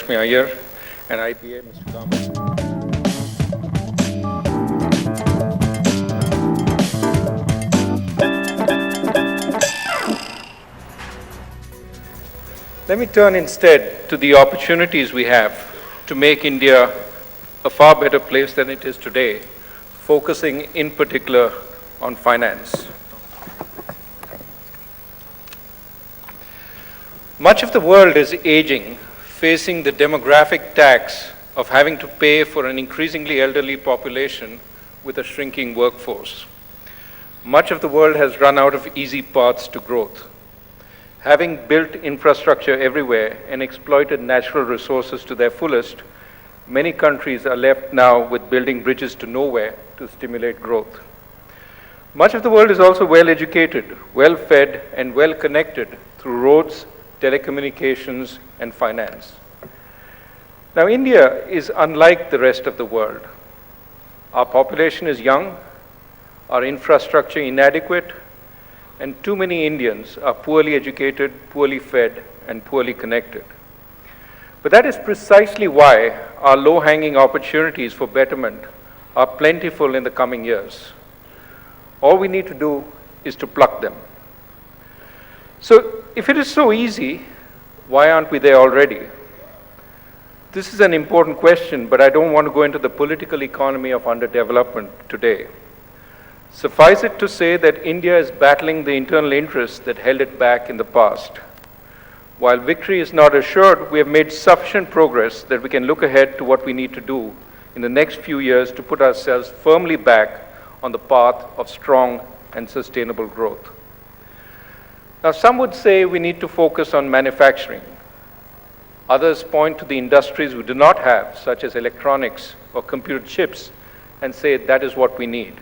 Lakshmi Iyer, and IBA, Mr. Kamath. Let me turn instead to the opportunities we have to make India a far better place than it is today, focusing in particular on finance. Much of the world is aging, facing the demographic tax of having to pay for an increasingly elderly population with a shrinking workforce. Much of the world has run out of easy paths to growth. Having built infrastructure everywhere and exploited natural resources to their fullest, many countries are left now with building bridges to nowhere to stimulate growth. Much of the world is also well educated, well fed, and well connected through roads, telecommunications, and finance. Now, India is unlike the rest of the world. Our population is young, our infrastructure inadequate, and too many Indians are poorly educated, poorly fed, and poorly connected. But that is precisely why our low-hanging opportunities for betterment are plentiful in the coming years. All we need to do is to pluck them. So, if it is so easy, why aren't we there already? This is an important question, but I don't want to go into the political economy of underdevelopment today. Suffice it to say that India is battling the internal interests that held it back in the past. While victory is not assured, we have made sufficient progress that we can look ahead to what we need to do in the next few years to put ourselves firmly back on the path of strong and sustainable growth. Now, some would say we need to focus on manufacturing. Others point to the industries we do not have, such as electronics or computer chips, and say that is what we need.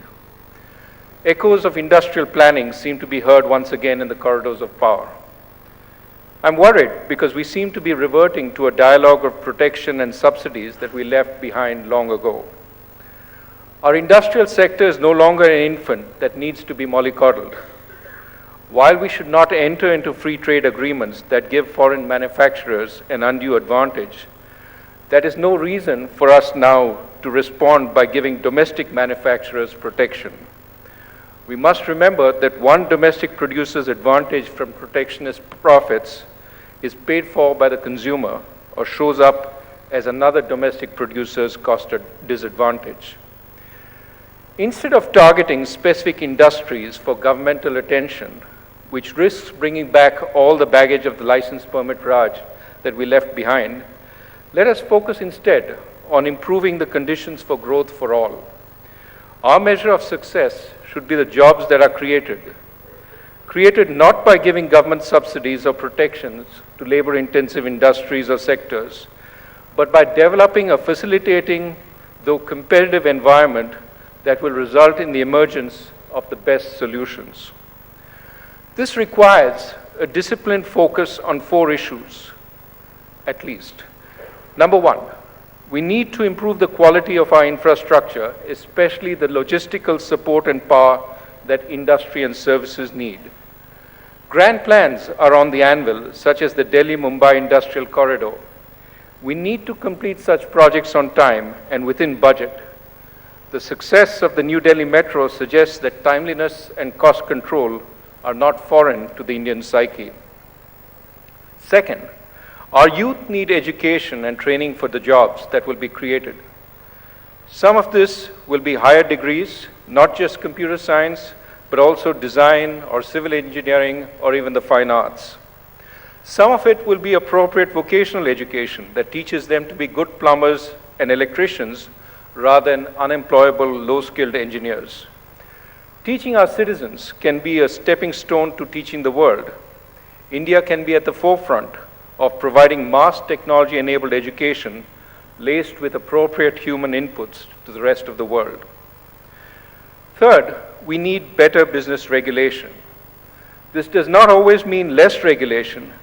Echoes of industrial planning seem to be heard once again in the corridors of power. I'm worried because we seem to be reverting to a dialogue of protection and subsidies that we left behind long ago. Our industrial sector is no longer an infant that needs to be mollycoddled. While we should not enter into free trade agreements that give foreign manufacturers an undue advantage, that is no reason for us now to respond by giving domestic manufacturers protection. We must remember that one domestic producer's advantage from protectionist profits is paid for by the consumer or shows up as another domestic producer's cost disadvantage. Instead of targeting specific industries for governmental attention, which risks bringing back all the baggage of the license permit Raj that we left behind, let us focus instead on improving the conditions for growth for all. Our measure of success should be the jobs that are created not by giving government subsidies or protections to labor-intensive industries or sectors, but by developing a facilitating, though competitive environment that will result in the emergence of the best solutions. This requires a disciplined focus on 4 issues, at least. Number 1, we need to improve the quality of our infrastructure, especially the logistical support and power that industry and services need. Grand plans are on the anvil, such as the Delhi-Mumbai Industrial Corridor. We need to complete such projects on time and within budget. The success of the New Delhi Metro suggests that timeliness and cost control are not foreign to the Indian psyche. Second, our youth need education and training for the jobs that will be created. Some of this will be higher degrees, not just computer science, but also design or civil engineering or even the fine arts. Some of it will be appropriate vocational education that teaches them to be good plumbers and electricians rather than unemployable, low-skilled engineers. Teaching our citizens can be a stepping stone to teaching the world. India can be at the forefront of providing mass technology-enabled education laced with appropriate human inputs to the rest of the world. Third, we need better business regulation. This does not always mean less regulation,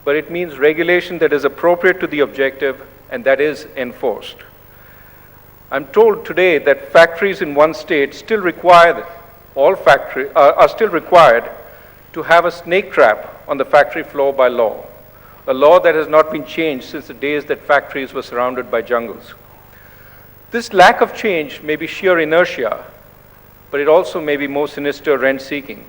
but it means regulation that is appropriate to the objective and that is enforced. I'm told today that factories in one state still require, are still required to have a snake trap on the factory floor by law. a law that has not been changed since the days that factories were surrounded by jungles. This lack of change may be sheer inertia, but it also may be more sinister rent-seeking.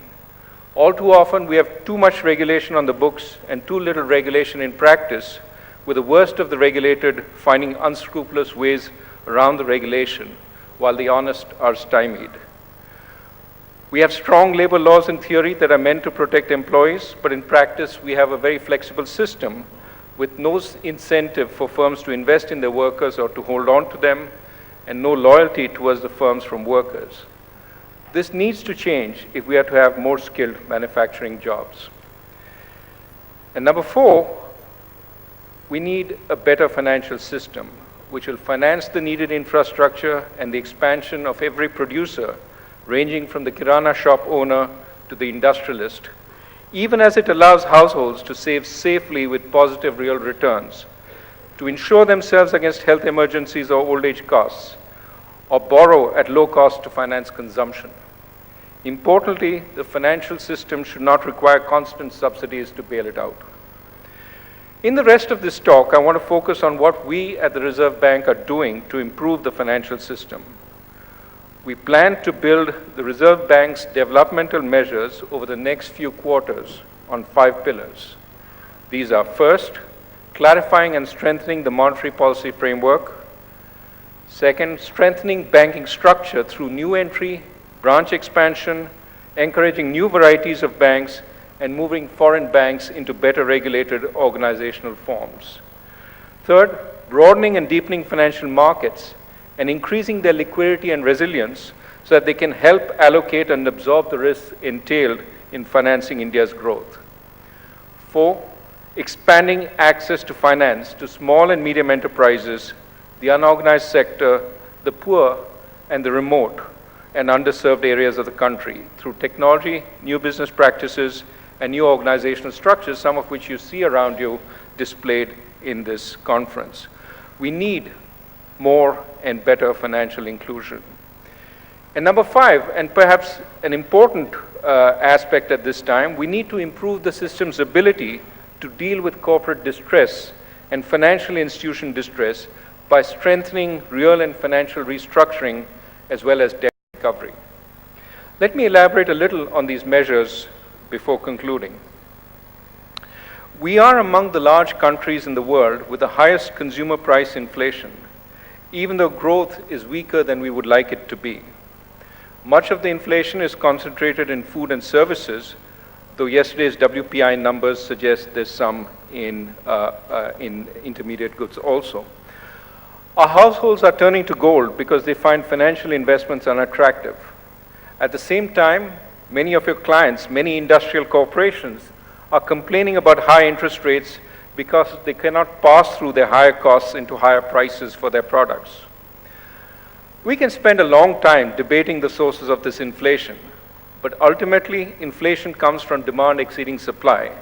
All too often, we have too much regulation on the books and too little regulation in practice, with the worst of the regulated finding unscrupulous ways around the regulation, while the honest are stymied. We have strong labor laws in theory that are meant to protect employees, but in practice, we have a very flexible system with no incentive for firms to invest in their workers or to hold on to them, and no loyalty towards the firms from workers. This needs to change if we are to have more skilled manufacturing jobs. And number 4, we need a better financial system which will finance the needed infrastructure and the expansion of every producer, ranging from the kirana shop owner to the industrialist, even as it allows households to save safely with positive real returns, to insure themselves against health emergencies or old age costs, or borrow at low cost to finance consumption. Importantly, the financial system should not require constant subsidies to bail it out. In the rest of this talk, I want to focus on what we at the Reserve Bank are doing to improve the financial system. We plan to build the Reserve Bank's developmental measures over the next few quarters on 5 pillars. These are: first, clarifying and strengthening the monetary policy framework; second, strengthening banking structure through new entry, branch expansion, encouraging new varieties of banks, and moving foreign banks into better regulated organizational forms; third, broadening and deepening financial markets and increasing their liquidity and resilience so that they can help allocate and absorb the risks entailed in financing India's growth; 4, expanding access to finance to small and medium enterprises, the unorganized sector, the poor, and the remote and underserved areas of the country through technology, new business practices, and new organizational structures, some of which you see around you displayed in this conference. We need more and better financial inclusion. And number 5, and perhaps an important aspect at this time, we need to improve the system's ability to deal with corporate distress and financial institution distress by strengthening real and financial restructuring as well as debt recovery. Let me elaborate a little on these measures before concluding. We are among the large countries in the world with the highest consumer price inflation, even though growth is weaker than we would like it to be. Much of the inflation is concentrated in food and services, though yesterday's WPI numbers suggest there's some in intermediate goods also. Our households are turning to gold because they find financial investments unattractive. At the same time, many of your clients, many industrial corporations, are complaining about high interest rates because they cannot pass through their higher costs into higher prices for their products. We can spend a long time debating the sources of this inflation, but ultimately, inflation comes from demand exceeding supply.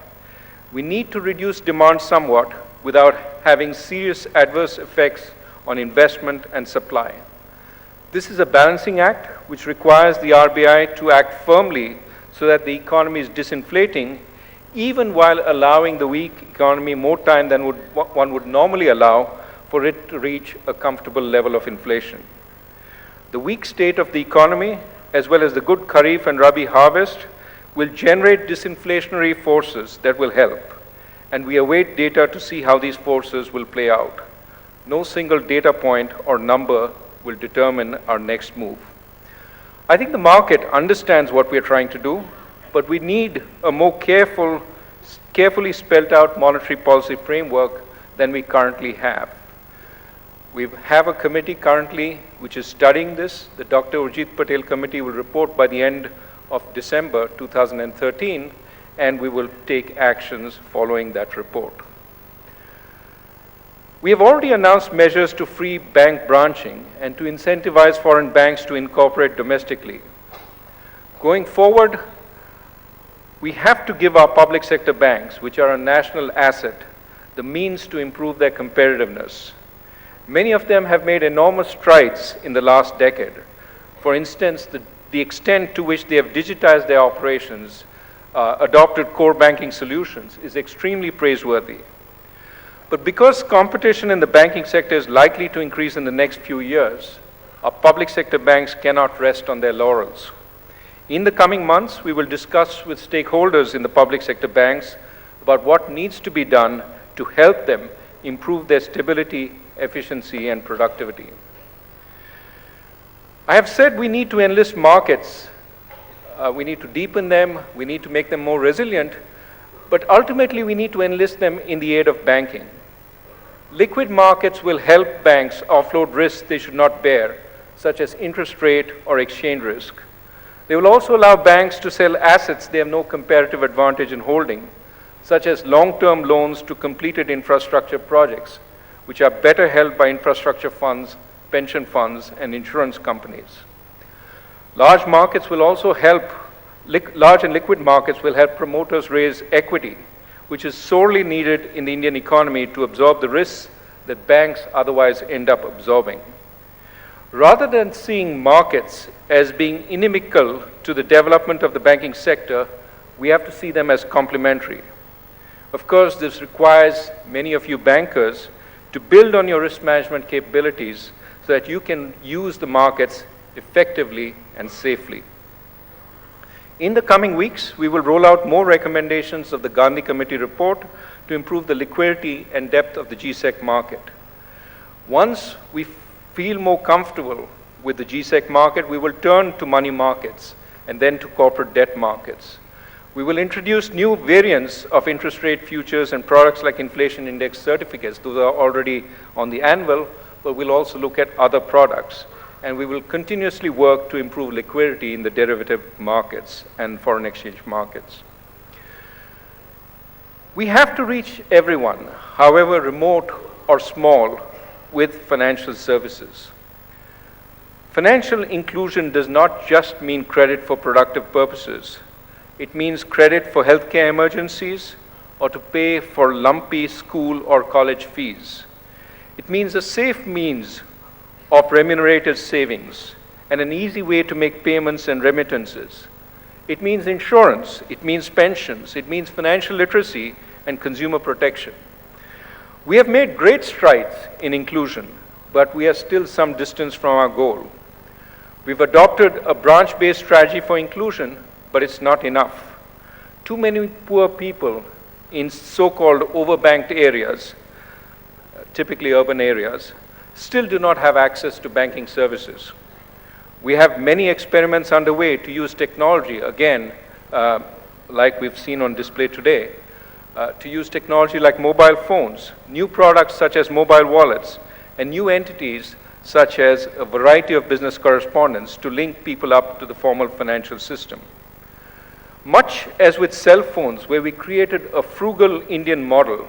We need to reduce demand somewhat without having serious adverse effects on investment and supply. This is a balancing act which requires the RBI to act firmly so that the economy is disinflating, even while allowing the weak economy more time than one would normally allow for it to reach a comfortable level of inflation. The weak state of the economy, as well as the good Kharif and Rabi harvest, will generate disinflationary forces that will help, and we await data to see how these forces will play out. No single data point or number will determine our next move. I think the market understands what we are trying to do, but we need a more carefully spelled out monetary policy framework than we currently have. We have a committee currently which is studying this. The Dr. Urjit Patel committee will report by the end of December 2013, and we will take actions following that report. We have already announced measures to free bank branching and to incentivize foreign banks to incorporate domestically. Going forward, we have to give our public sector banks, which are a national asset, the means to improve their competitiveness. Many of them have made enormous strides in the last decade. For instance, the extent to which they have digitized their operations, adopted core banking solutions, is extremely praiseworthy. But because competition in the banking sector is likely to increase in the next few years, our public sector banks cannot rest on their laurels. In the coming months, we will discuss with stakeholders in the public sector banks about what needs to be done to help them improve their stability, efficiency, and productivity. I have said we need to enlist markets. We need to deepen them. We need to make them more resilient. But ultimately, we need to enlist them in the aid of banking. Liquid markets will help banks offload risks they should not bear, such as interest rate or exchange risk. They will also allow banks to sell assets they have no comparative advantage in holding, such as long-term loans to completed infrastructure projects, which are better held by infrastructure funds, pension funds, and insurance companies. Large markets will also help, large and liquid markets will help promoters raise equity, which is sorely needed in the Indian economy to absorb the risks that banks otherwise end up absorbing. Rather than seeing markets as being inimical to the development of the banking sector, we have to see them as complementary. Of course, this requires many of you bankers to build on your risk management capabilities so that you can use the markets effectively and safely. In the coming weeks, we will roll out more recommendations of the Gandhi Committee report to improve the liquidity and depth of the GSEC market. Once we feel more comfortable with the GSEC market, we will turn to money markets and then to corporate debt markets. We will introduce new variants of interest rate futures and products like inflation index certificates. Those are already on the anvil, but we'll also look at other products. And we will continuously work to improve liquidity in the derivative markets and foreign exchange markets. We have to reach everyone, however remote or small, with financial services. Financial inclusion does not just mean credit for productive purposes. It means credit for healthcare emergencies or to pay for lumpy school or college fees. It means a safe means of remunerated savings and an easy way to make payments and remittances. It means insurance, it means pensions, it means financial literacy and consumer protection. We have made great strides in inclusion, but we are still some distance from our goal. We've adopted a branch-based strategy for inclusion, but it's not enough. Too many poor people in so-called overbanked areas, typically urban areas, still do not have access to banking services. We have many experiments underway to use technology, again, like we've seen on display today, to use technology like mobile phones, new products such as mobile wallets, and new entities such as a variety of business correspondents to link people up to the formal financial system. Much as with cell phones, where we created a frugal Indian model,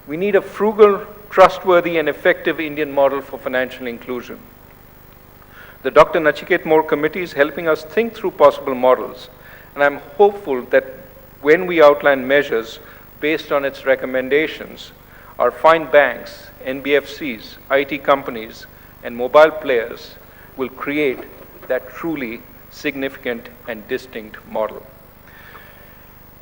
we need a frugal, trustworthy, and effective Indian model for financial inclusion. The Dr. Nachiket More Committee is helping us think through possible models, and I'm hopeful that when we outline measures based on its recommendations, our fine banks, NBFCs, IT companies, and mobile players will create that truly significant and distinct model.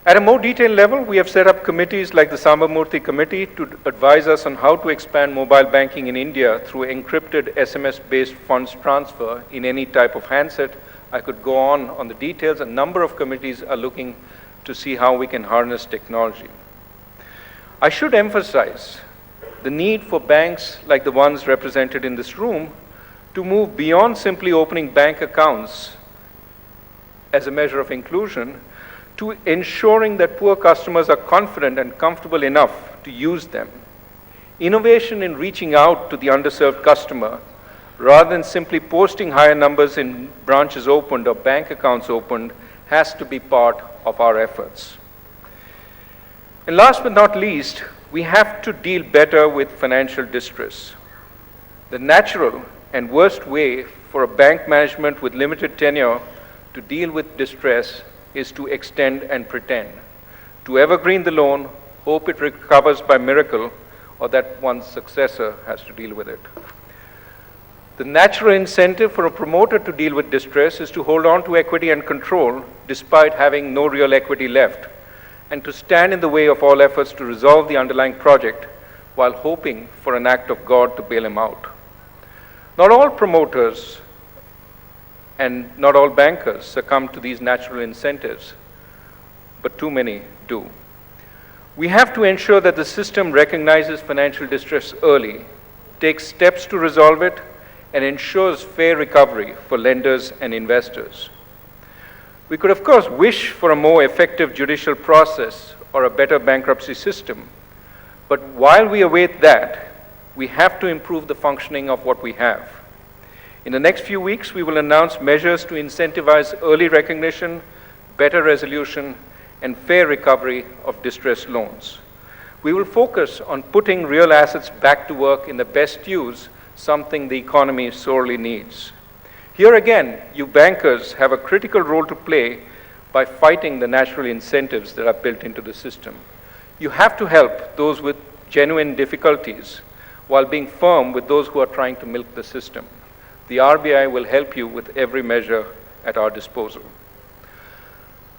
At a more detailed level, we have set up committees like the Sambamurthy Committee to advise us on how to expand mobile banking in India through encrypted SMS-based funds transfer in any type of handset. I could go on the details. A number of committees are looking to see how we can harness technology. I should emphasize the need for banks like the ones represented in this room to move beyond simply opening bank accounts as a measure of inclusion to ensuring that poor customers are confident and comfortable enough to use them. Innovation in reaching out to the underserved customer, rather than simply posting higher numbers in branches opened or bank accounts opened, has to be part of our efforts. And last but not least, we have to deal better with financial distress. The natural and worst way for a bank management with limited tenure to deal with distress is to extend and pretend, to evergreen the loan, hope it recovers by miracle, or that one's successor has to deal with it. The natural incentive for a promoter to deal with distress is to hold on to equity and control despite having no real equity left, and to stand in the way of all efforts to resolve the underlying project while hoping for an act of God to bail him out. Not all promoters and not all bankers succumb to these natural incentives, but too many do. We have to ensure that the system recognizes financial distress early, takes steps to resolve it, and ensures fair recovery for lenders and investors. We could, of course, wish for a more effective judicial process or a better bankruptcy system, but while we await that, we have to improve the functioning of what we have. In the next few weeks, we will announce measures to incentivize early recognition, better resolution, and fair recovery of distressed loans. We will focus on putting real assets back to work in the best use, something the economy sorely needs. Here again, you bankers have a critical role to play by fighting the natural incentives that are built into the system. You have to help those with genuine difficulties while being firm with those who are trying to milk the system. The RBI will help you with every measure at our disposal.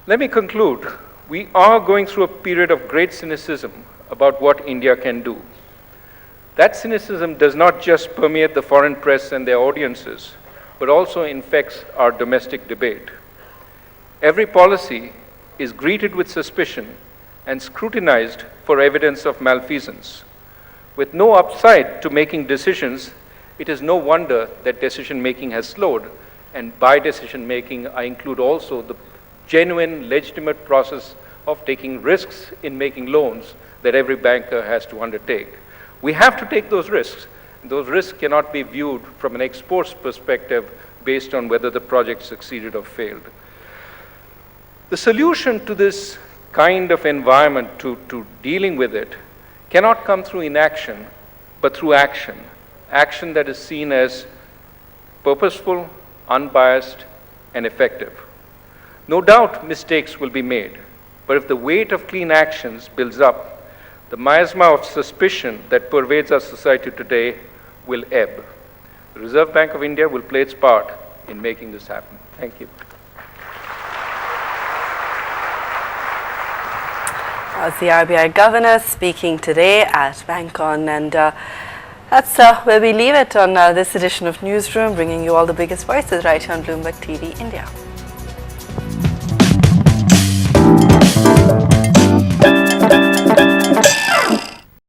Let me conclude. We are going through a period of great cynicism about what India can do. That cynicism does not just permeate the foreign press and their audiences, but also infects our domestic debate. Every policy is greeted with suspicion and scrutinized for evidence of malfeasance. With no upside to making decisions, it is no wonder that decision-making has slowed, and by decision-making, I include also the genuine, legitimate process of taking risks in making loans that every banker has to undertake. We have to take those risks. Those risks cannot be viewed from an ex-post perspective based on whether the project succeeded or failed. The solution to this kind of environment, to dealing with it, cannot come through inaction, but through action. Action that is seen as purposeful, unbiased, and effective. No doubt mistakes will be made, but if the weight of clean actions builds up, the miasma of suspicion that pervades our society today will ebb. The Reserve Bank of India will play its part in making this happen. Thank you. As the RBI Governor speaking today at BANCON, and that's where we leave it on this edition of Newsroom, bringing you all the biggest voices right here on Bloomberg TV India.